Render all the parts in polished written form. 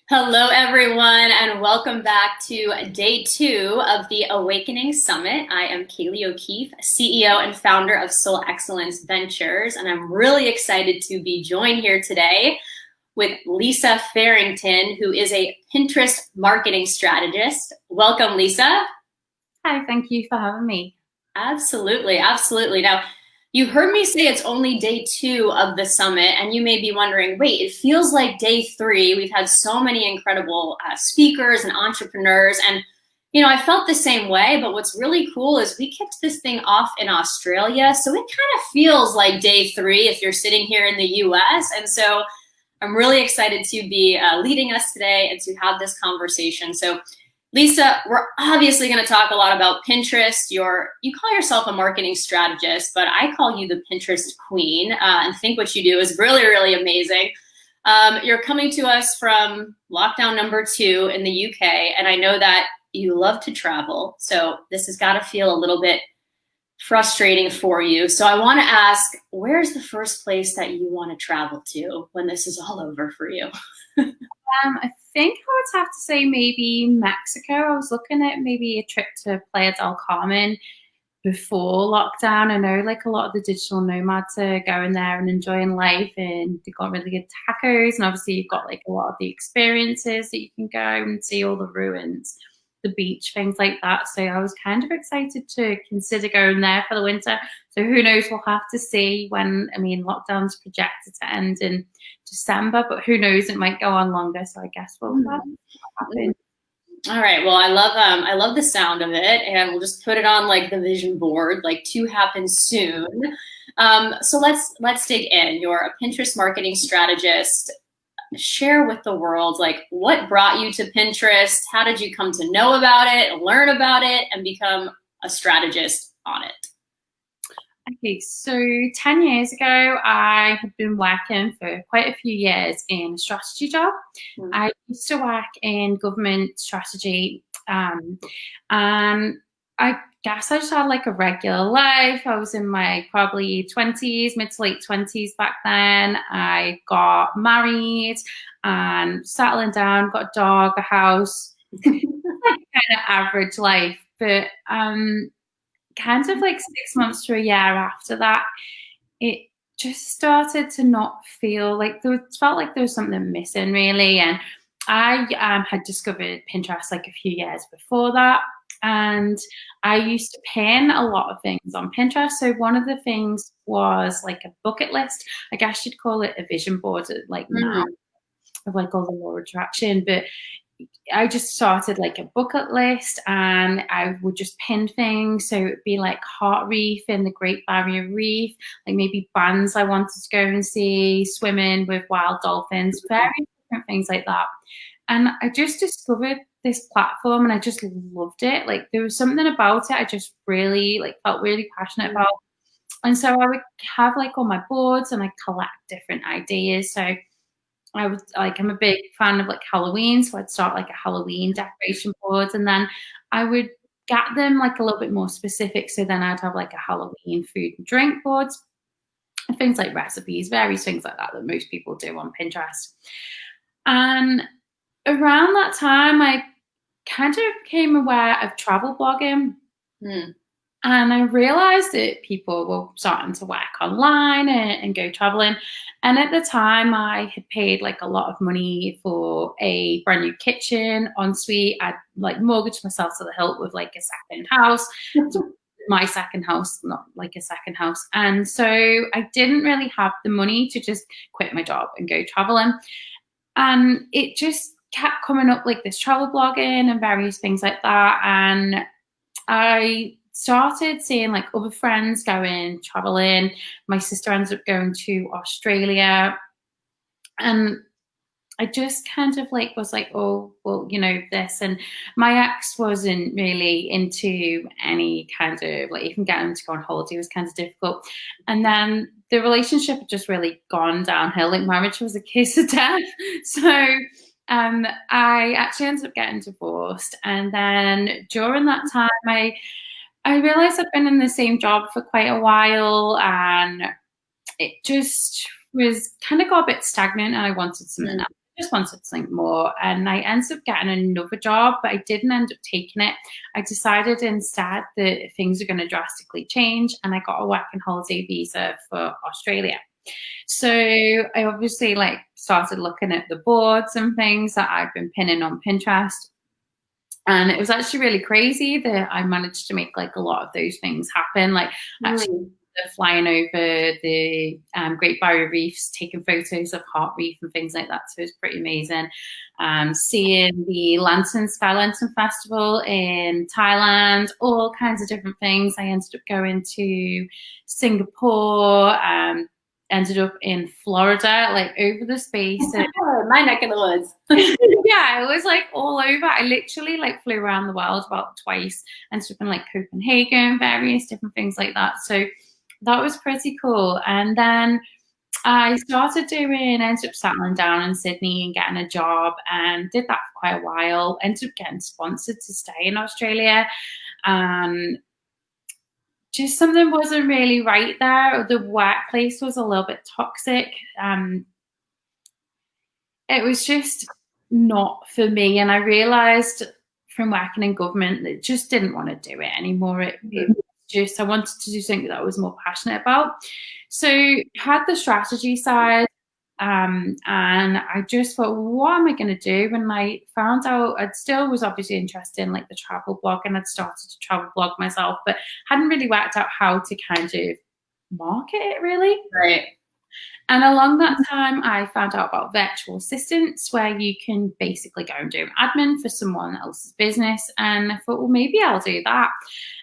Hello, everyone, and welcome back to day 2 of the Awakening Summit. I am Kayleigh O'Keefe, CEO and founder of Soul Excellence Ventures, and I'm really excited to be joined here today with Lisa Farrington, who is a Pinterest marketing strategist. Welcome, Lisa. Hi, thank you for having me. Absolutely, absolutely. Now, you heard me say it's only day 2 of the summit, and you may be wondering, wait, it feels like day 3. We've had so many incredible speakers and entrepreneurs, and I felt the same way. But what's really cool is we kicked this thing off in Australia, so it kind of feels like day 3 if you're sitting here in the US. And so I'm really excited to be leading us today and to have this conversation. So Lisa, we're obviously going to talk a lot about Pinterest. You call yourself a marketing strategist, but I call you the Pinterest queen, and think what you do is really, really amazing. You're coming to us from lockdown number 2 in the UK, and I know that you love to travel, so this has got to feel a little bit frustrating for you. So I want to ask, where's the first place that you want to travel to when this is all over for you? I think I would have to say maybe Mexico. I was looking at maybe a trip to Playa del Carmen before lockdown. I know like a lot of the digital nomads are going there and enjoying life, and they've got really good tacos, and obviously you've got like a lot of the experiences that you can go and see all the ruins, the beach, things like that. So I was kind of excited to consider going there for the winter. So who knows, we'll have to see when, lockdown's projected to end in December, but who knows, it might go on longer. So I guess we'll happen. All right. Well, I love the sound of it, and we'll just put it on like the vision board, like to happen soon. So let's dig in. You're a Pinterest marketing strategist. Share with the world, like, what brought you to Pinterest? How did you come to know about it, learn about it, and become a strategist on it? Okay, so 10 years ago, I had been working for quite a few years in a strategy job. Mm. I used to work in government strategy, and I guess I just had like a regular life. I was in my probably 20s, mid to late 20s back then. I got married and settling down, got a dog, a house, like kind of average life. But kind of like 6 months to a year after that, it just started to not feel like felt like there was something missing, really. And I had discovered Pinterest like a few years before that, and I used to pin a lot of things on Pinterest. So one of the things was like a bucket list. I guess you'd call it a vision board, like now, of like all the law of attraction. But I just started like a bucket list, and I would just pin things. So it'd be like Heart Reef in the Great Barrier Reef, like maybe bands I wanted to go and see, swimming with wild dolphins, very different things like that. And I just discovered this platform, and I just loved it. Like there was something about it I just really like felt really passionate about. And so I would have like all my boards, and I collect different ideas. So I was like, I'm a big fan of like Halloween, so I'd start like a Halloween decoration board, and then I would get them like a little bit more specific. So then I'd have like a Halloween food and drink boards, and things like recipes, various things like that that most people do on Pinterest. And around that time, I kind of became aware of travel blogging. And I realized that people were starting to work online and go traveling. And at the time, I had paid like a lot of money for a brand new kitchen, ensuite. I'd like mortgaged myself to the hilt with like a second house. My second house, not like a second house. And so I didn't really have the money to just quit my job and go traveling. And it just kept coming up like this travel blogging and various things like that. And I started seeing like other friends going traveling. My sister ended up going to Australia, and I just kind of like was like, oh, well, this. And my ex wasn't really into any kind of like even getting him to go on holiday was kind of difficult. And then the relationship had just really gone downhill. Like marriage was a kiss of death. So I actually ended up getting divorced. And then during that time, I realized I'd been in the same job for quite a while, and it just was kind of got a bit stagnant, and I wanted something else. just wanted something more. And I ended up getting another job, but I didn't end up taking it. I decided instead that things are going to drastically change, and I got a working holiday visa for Australia. So I obviously like started looking at the boards and things that I've been pinning on Pinterest. And it was actually really crazy that I managed to make like a lot of those things happen. Like actually flying over the Great Barrier Reefs, taking photos of Heart Reef and things like that. So it was pretty amazing. Seeing the Sky Lantern Festival in Thailand, all kinds of different things. I ended up going to Singapore, ended up in Florida, like over the space. My neck of the woods. Yeah, it was like all over. I literally like flew around the world about twice, ended up in like Copenhagen, various different things like that. So that was pretty cool. And then I ended up settling down in Sydney and getting a job, and did that for quite a while. Ended up getting sponsored to stay in Australia. Just something wasn't really right there. The workplace was a little bit toxic. It was just not for me. And I realized from working in government that I just didn't want to do it anymore. It was just, I wanted to do something that I was more passionate about. So had the strategy side, and I just thought, what am I going to do? And I found out I still was obviously interested in like the travel blog, and I'd started to travel blog myself, but hadn't really worked out how to kind of market it really. Right. And along that time, I found out about virtual assistants, where you can basically go and do admin for someone else's business. And I thought, well, maybe I'll do that.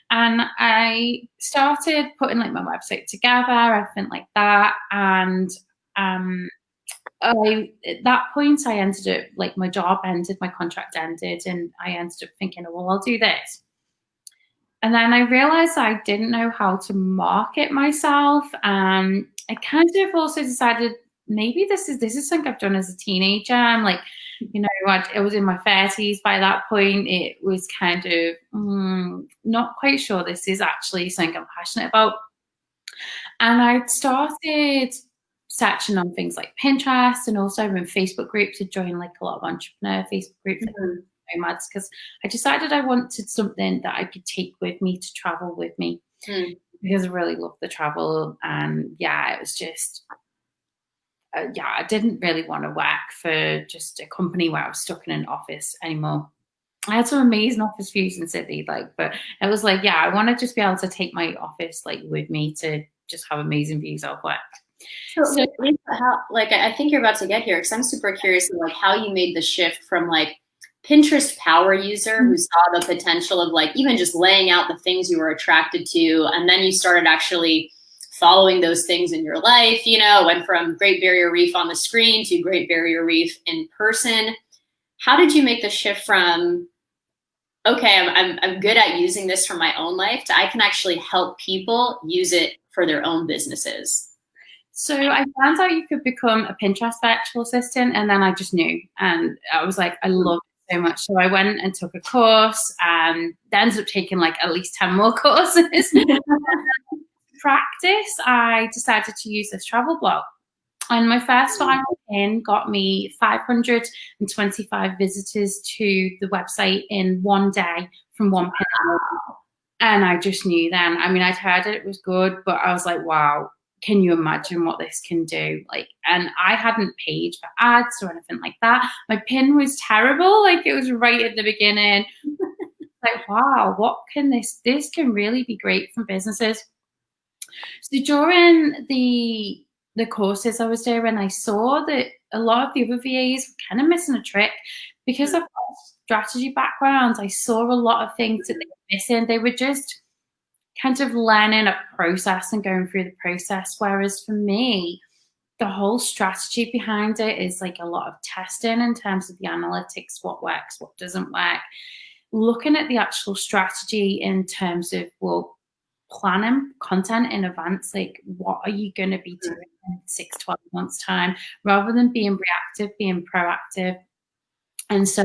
And I started putting like my website together, everything like that. And at that point, I ended up like my job ended, my contract ended, and I ended up thinking, oh, well, I'll do this. And then I realized I didn't know how to market myself. I kind of also decided maybe this is something I've done as a teenager. I'm like, you know, I was in my 30s by that point. It was kind of not quite sure this is actually something I'm passionate about. And I started searching on things like Pinterest, and also in Facebook groups to join like a lot of entrepreneur Facebook groups. Nomads, because I decided I wanted something that I could take with me to travel with me, because I really love the travel. And yeah, it was just I didn't really want to work for just a company where I was stuck in an office anymore. I had some amazing office views in Sydney, but it was like, yeah, I want to just be able to take my office like with me to just have amazing views of work. So Lisa, I think you're about to get here, because I'm super curious of like how you made the shift from like Pinterest power user who saw the potential of like even just laying out the things you were attracted to, and then you started actually following those things in your life, you know, went from Great Barrier Reef on the screen to Great Barrier Reef in person. How did you make the shift from, okay, I'm good at using this for my own life, to I can actually help people use it for their own businesses? So I found out you could become a Pinterest virtual assistant, and then I just knew, and I was like, I love it so much. So I went and took a course, and ended up taking like at least 10 more courses. Practice, I decided to use this travel blog. And my first viral pin got me 525 visitors to the website in one day from one pin. And I just knew then. I mean, I'd heard it was good, but I was like, wow, can you imagine what this can do? Like, and I hadn't paid for ads or anything like that. My pin was terrible. Like, it was right at the beginning. Like, wow, what can this can really be great for businesses. So during the courses I was doing, I saw that a lot of the other VAs were kind of missing a trick. Because I've got a strategy background, I saw a lot of things that they were missing. They were just kind of learning a process and going through the process. Whereas for me, the whole strategy behind it is like a lot of testing in terms of the analytics, what works, what doesn't work. Looking at the actual strategy in terms of, well, planning content in advance, like what are you going to be doing in 6-12 months time, rather than being reactive, being proactive. And so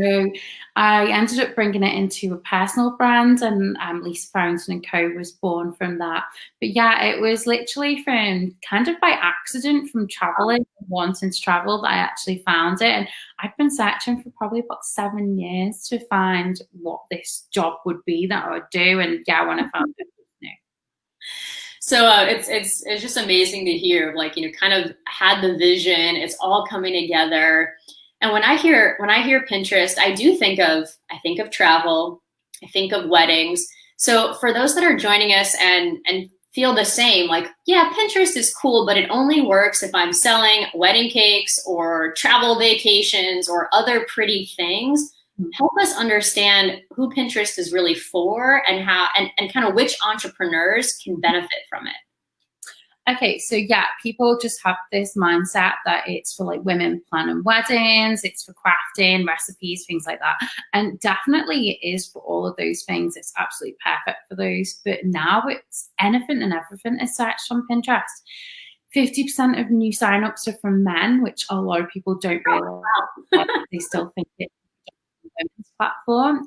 I ended up bringing it into a personal brand, and Lisa Farrington and Co. was born from that. But yeah, it was literally from kind of by accident, from traveling, wanting to travel, that I actually found it. And I've been searching for probably about 7 years to find what this job would be that I would do. And yeah, when I found it, you know. So it's just amazing to hear, like, you know, kind of had the vision, it's all coming together. And when I hear Pinterest, I think of travel, I think of weddings. So for those that are joining us and feel the same, like, yeah, Pinterest is cool, but it only works if I'm selling wedding cakes or travel vacations or other pretty things. Help us understand who Pinterest is really for, and how, and kind of which entrepreneurs can benefit from it. Okay, so yeah, people just have this mindset that it's for like women planning weddings, it's for crafting, recipes, things like that. And definitely it is for all of those things. It's absolutely perfect for those. But now it's anything and everything is searched on Pinterest. 50% of new signups are from men, which a lot of people don't realize. They still think it's a women's platform.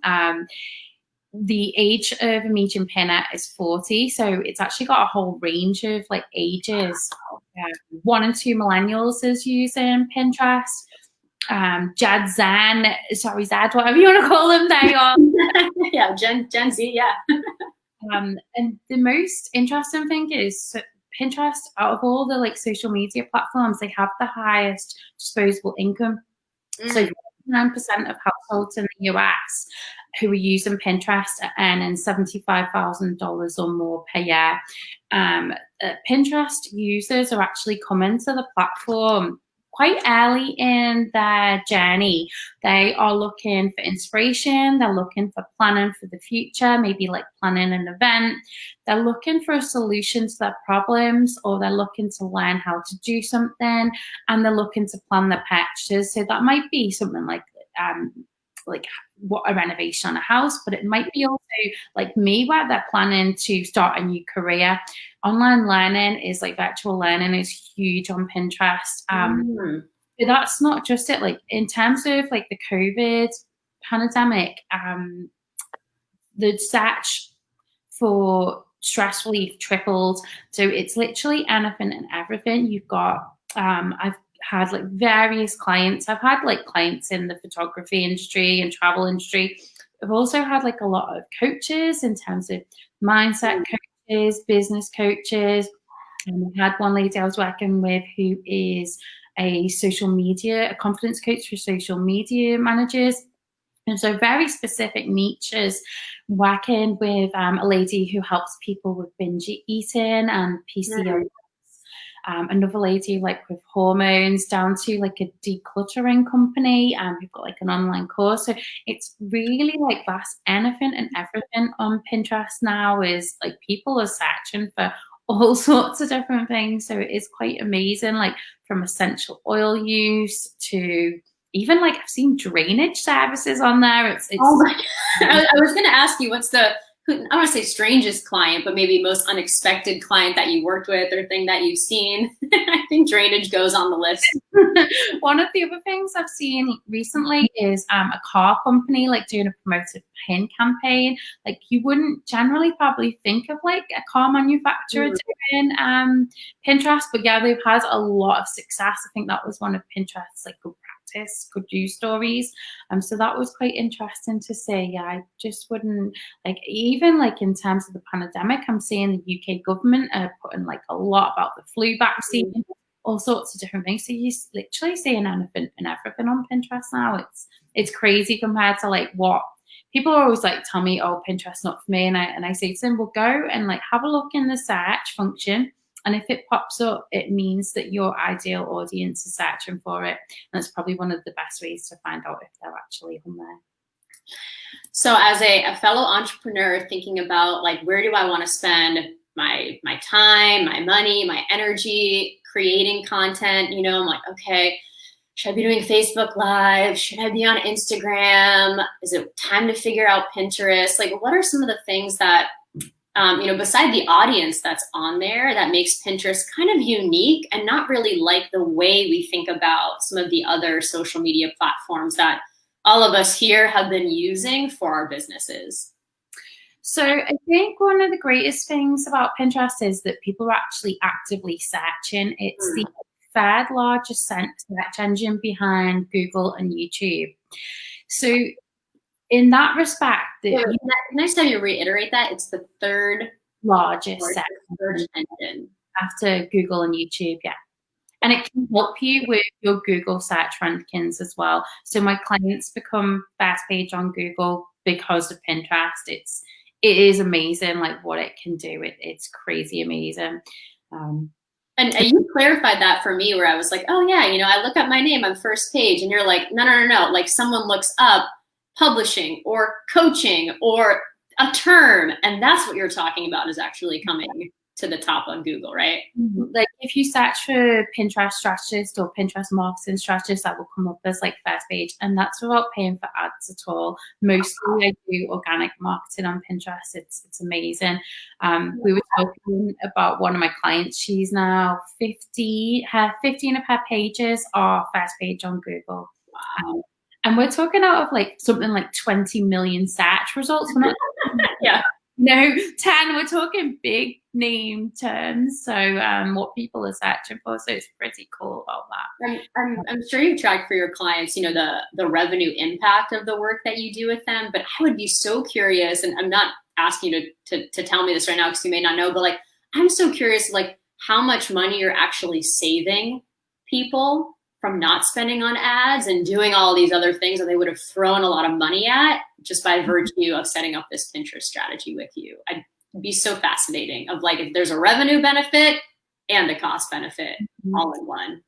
The age of a median pinner is 40, so it's actually got a whole range of like ages. 1 and 2 millennials is using Pinterest. Zed, whatever you want to call them, they are. Yeah, Gen Z, yeah. And the most interesting thing is Pinterest, out of all the like social media platforms, they have the highest disposable income. So 9% of households in the US who are using Pinterest are earning $75,000 or more per year. Pinterest users are actually coming to the platform quite early in their journey. They are looking for inspiration. They're looking for planning for the future, maybe like planning an event. They're looking for a solution to their problems, or they're looking to learn how to do something, and they're looking to plan their purchases. So that might be something like what a renovation on a house, but it might be also like me, where they're planning to start a new career. Online learning is like virtual learning is huge on Pinterest. But that's not just it. Like in terms of like the COVID pandemic, the search for stress relief tripled. So it's literally anything and everything. You've got, I've had like various clients. I've had like clients in the photography industry and travel industry. I've also had like a lot of coaches in terms of mindset coaches, business coaches. And I had one lady I was working with who is a confidence coach for social media managers. And so very specific niches, working with a lady who helps people with binge eating and PCOS. Another lady like with hormones, down to like a decluttering company. We've got like an online course. So it's really like that's anything and everything on Pinterest now. Is like people are searching for all sorts of different things. So it is quite amazing, like from essential oil use to even like I've seen drainage services on there. It's oh my God. I was going to ask you, what's the, I don't want to say strangest client, but maybe most unexpected client that you worked with or thing that you've seen. I think drainage goes on the list. One of the other things I've seen recently is a car company like doing a promoted pin campaign. Like you wouldn't generally probably think of like a car manufacturer doing Pinterest, but yeah, they've had a lot of success. I think that was one of Pinterest's like good practice, good news stories. So that was quite interesting to see. Yeah, I just wouldn't like, even like in terms of the pandemic, I'm seeing the UK government are putting like a lot about the flu vaccine, all sorts of different things. So you're literally seeing anything and everything on Pinterest now. It's crazy compared to like what people are always like, tell me, oh, Pinterest not for me. And I say to them, well, go and like have a look in the search function. And if it pops up, it means that your ideal audience is searching for it. And that's probably one of the best ways to find out if they're actually on there. So as a fellow entrepreneur thinking about like, where do I want to spend my time, my money, my energy, creating content, you know, I'm like, okay, should I be doing Facebook Live? Should I be on Instagram? Is it time to figure out Pinterest? Like, what are some of the things that, you know, beside the audience that's on there that makes Pinterest kind of unique and not really like the way we think about some of the other social media platforms that all of us here have been using for our businesses? So I think one of the greatest things about Pinterest is that people are actually actively searching. It's the third largest search engine behind Google and YouTube. So in that respect, next time you reiterate that, it's the third largest search engine after Google and YouTube, yeah. And it can help you with your Google search rankings as well. So my clients become first page on Google because of Pinterest. It is amazing, like what it can do. It's crazy amazing. And you clarified that for me, where I was like, oh yeah, you know, I look up my name on first page, and you're like, no. Like someone looks up publishing or coaching or a term, and that's what you're talking about is actually coming to the top on Google, right? Like if you search for Pinterest strategist or Pinterest marketing strategist, that will come up as like first page, and that's without paying for ads at all. Mostly I do organic marketing on Pinterest. It's amazing. We were talking about one of my clients. She's now 15 of her pages are first page on Google. Wow. And we're talking out of like something like 20 million search results. We're not yeah. No, 10, we're talking big name terms. So what people are searching for. So it's pretty cool about that. I'm sure you track for your clients, you know, the revenue impact of the work that you do with them. But I would be so curious, and I'm not asking you to tell me this right now because you may not know, but like, I'm so curious, like how much money you're actually saving people from not spending on ads and doing all these other things that they would have thrown a lot of money at just by virtue of setting up this Pinterest strategy with you. I'd be so fascinating of like, if there's a revenue benefit and a cost benefit all in one.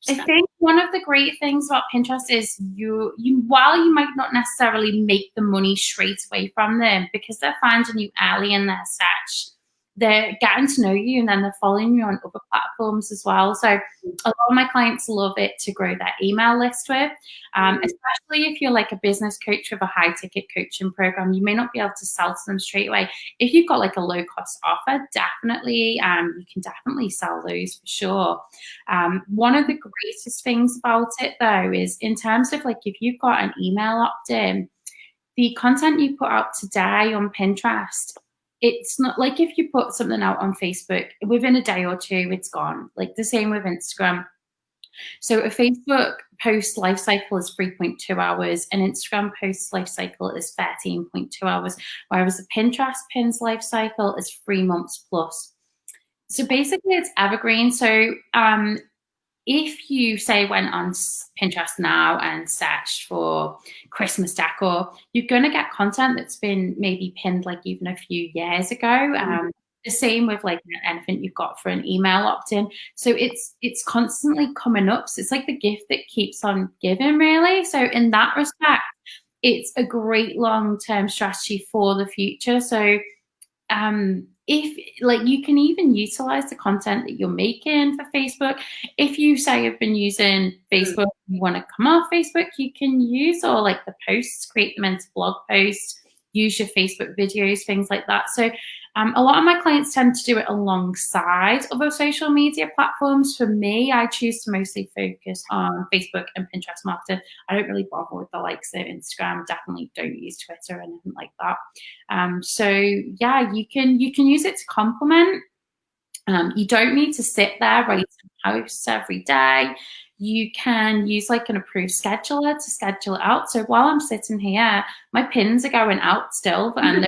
I think one of the great things about Pinterest is you while you might not necessarily make the money straight away from them, because they're finding you early in their search, they're getting to know you, and then they're following you on other platforms as well. So a lot of my clients love it to grow their email list with, especially if you're like a business coach with a high ticket coaching program. You may not be able to sell to them straight away. If you've got like a low cost offer, definitely, you can definitely sell those for sure. One of the greatest things about it though is in terms of like, if you've got an email opt-in, the content you put out today on Pinterest, it's not like if you put something out on Facebook, within a day or two, it's gone. Like the same with Instagram. So a Facebook post life cycle is 3.2 hours, and Instagram post life cycle is 13.2 hours, whereas the Pinterest pins life cycle is 3 months plus. So basically it's evergreen. So if you say went on Pinterest now and searched for Christmas decor, you're going to get content that's been maybe pinned like even a few years ago. The same with like anything you've got for an email opt-in. So it's constantly coming up. So it's like the gift that keeps on giving, really. So in that respect, it's a great long-term strategy for the future. So if like you can even utilize the content that you're making for Facebook. If you say you've been using Facebook, you want to come off Facebook, you can use all like the posts, create them into blog posts, use your Facebook videos, things like that. So a lot of my clients tend to do it alongside other social media platforms. For me, I choose to mostly focus on Facebook and Pinterest marketing. I don't really bother with the likes of Instagram. Definitely don't use Twitter or anything like that. So yeah, you can use it to complement. You don't need to sit there writing posts every day. You can use like an approved scheduler to schedule it out. So while I'm sitting here, my pins are going out still, and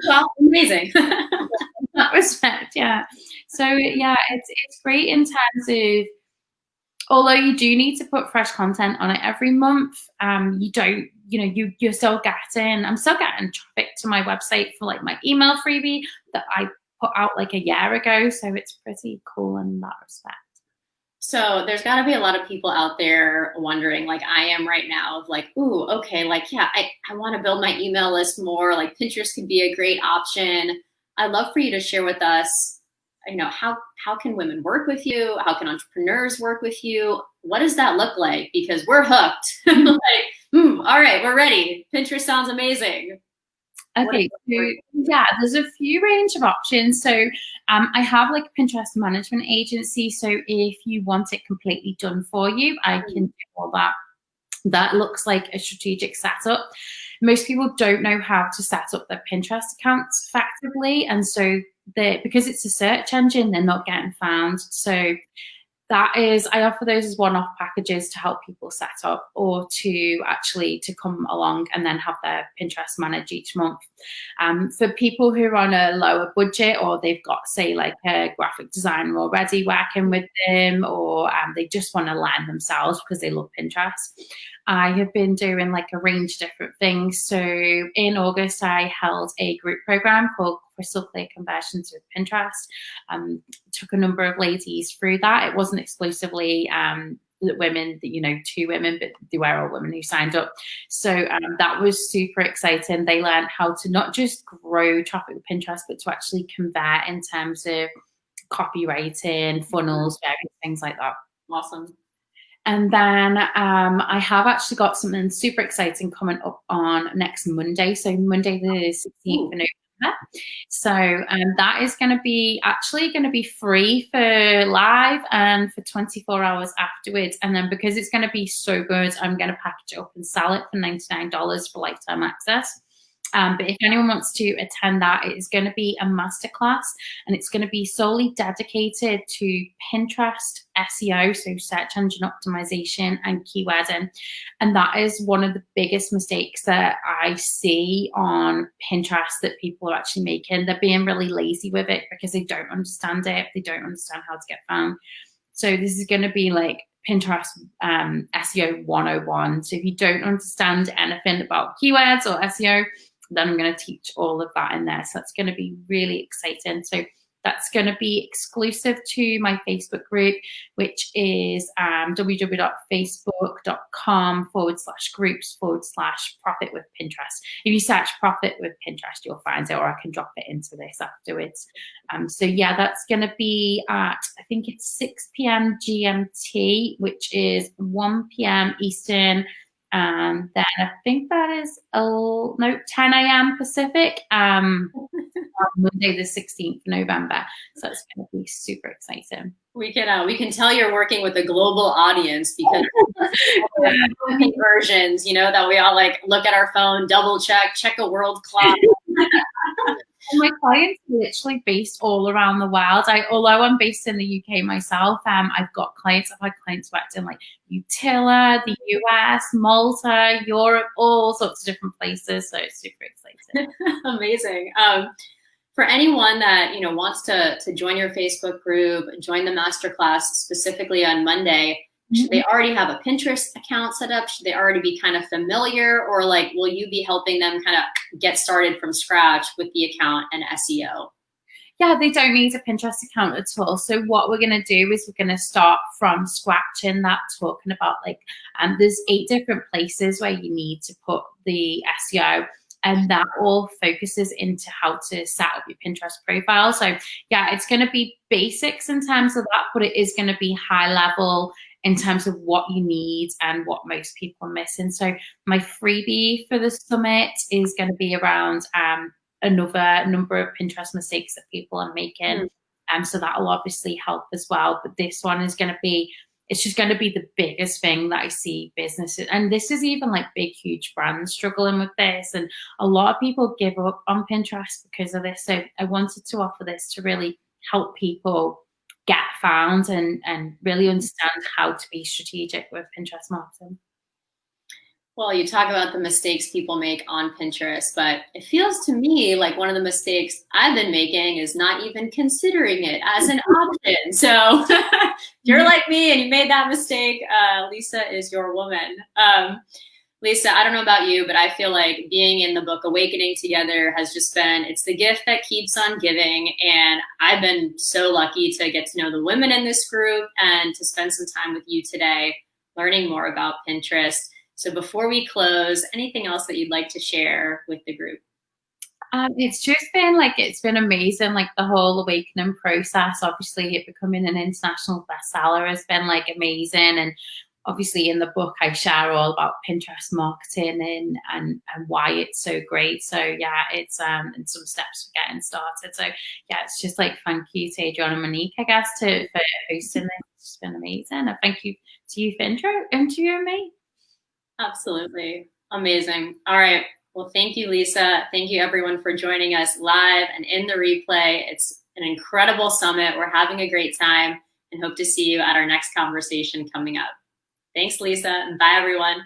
well, amazing. In that respect, yeah. So yeah, it's great in terms of, although you do need to put fresh content on it every month, you don't, you're still getting, I'm still getting traffic to my website for like my email freebie that I put out like a year ago. So it's pretty cool in that respect. So there's got to be a lot of people out there wondering, like I am right now, of like, ooh, okay, like, yeah, I want to build my email list more. Like Pinterest could be a great option. I'd love for you to share with us, how can women work with you? How can entrepreneurs work with you? What does that look like? Because we're hooked. All right, we're ready. Pinterest sounds amazing. Okay, so yeah, there's a few range of options. So I have like a Pinterest management agency. So if you want it completely done for you, I can do all that. That looks like a strategic setup. Most people don't know how to set up their Pinterest accounts effectively. And so because it's a search engine, they're not getting found. So I offer those as one-off packages to help people set up, or to come along and then have their Pinterest managed each month. For people who are on a lower budget, or they've got, say, like a graphic designer already working with them, or they just want to learn themselves because they love Pinterest, I have been doing like a range of different things. So in August, I held a group program called Crystal Clear Conversions with Pinterest. Took a number of ladies through that. It wasn't exclusively women, 2 women, but they were all women who signed up. So that was super exciting. They learned how to not just grow traffic with Pinterest, but to actually convert in terms of copywriting, funnels, various things like that. Awesome. And then I have actually got something super exciting coming up on next Monday. So Monday the 16th of November. So that is going to be free for live and for 24 hours afterwards. And then because it's going to be so good, I'm going to package it up and sell it for $99 for lifetime access. But if anyone wants to attend that, it is going to be a masterclass, and it's going to be solely dedicated to Pinterest SEO, so search engine optimization and keywording. And that is one of the biggest mistakes that I see on Pinterest that people are actually making. They're being really lazy with it because they don't understand it. They don't understand how to get found. So this is going to be like Pinterest SEO 101. So if you don't understand anything about keywords or SEO, then I'm going to teach all of that in there. So that's going to be really exciting. So that's going to be exclusive to my Facebook group, which is www.facebook.com/groups/profit with Pinterest. If you search profit with Pinterest, you'll find it, or I can drop it into this afterwards. So yeah, that's going to be at, I think it's 6 p.m. GMT, which is 1 p.m. Eastern. Then I think that is 10 a.m. Pacific on Monday the 16th of November. So it's going to be super exciting. We can tell you're working with a global audience, because conversions, that we all like look at our phone, double check a world clock. My clients are literally based all around the world. Although I'm based in the UK myself, I've had clients worked in like Utila, the US, Malta, Europe, all sorts of different places. So it's super exciting. Amazing. For anyone that wants to join your Facebook group, join the masterclass specifically on Monday, should they already have a Pinterest account set up? Should they already be kind of familiar, or like, will you be helping them kind of get started from scratch with the account and SEO? Yeah, they don't need a Pinterest account at all. So what we're going to do is we're going to start from scratch in that, talking about there's 8 different places where you need to put the SEO. And that all focuses into how to set up your Pinterest profile. So yeah, it's going to be basics in terms of that, but it is going to be high level in terms of what you need and what most people are missing. So my freebie for the summit is going to be around another number of Pinterest mistakes that people are making. So that will obviously help as well. But this one is going to be, it's just going to be the biggest thing that I see businesses, and this is even like big, huge brands struggling with this. And a lot of people give up on Pinterest because of this. So I wanted to offer this to really help people get found and really understand how to be strategic with Pinterest marketing. Well, you talk about the mistakes people make on Pinterest, but it feels to me like one of the mistakes I've been making is not even considering it as an option. So if you're like me and you made that mistake, Lisa is your woman. Lisa, I don't know about you, but I feel like being in the book Awakening Together has just been, it's the gift that keeps on giving. And I've been so lucky to get to know the women in this group and to spend some time with you today, learning more about Pinterest. So before we close, anything else that you'd like to share with the group? It's just been it's been amazing, like the whole awakening process. Obviously, it becoming an international bestseller has been amazing. And obviously in the book, I share all about Pinterest marketing and why it's so great. So yeah, it's and some steps for getting started. So yeah, it's just thank you to Adriana and Monique, I guess, for hosting this. It's just been amazing. And thank you to you for interviewing me. Absolutely. Amazing. All right. Well, thank you, Lisa. Thank you, everyone, for joining us live and in the replay. It's an incredible summit. We're having a great time and hope to see you at our next conversation coming up. Thanks, Lisa, and bye, everyone.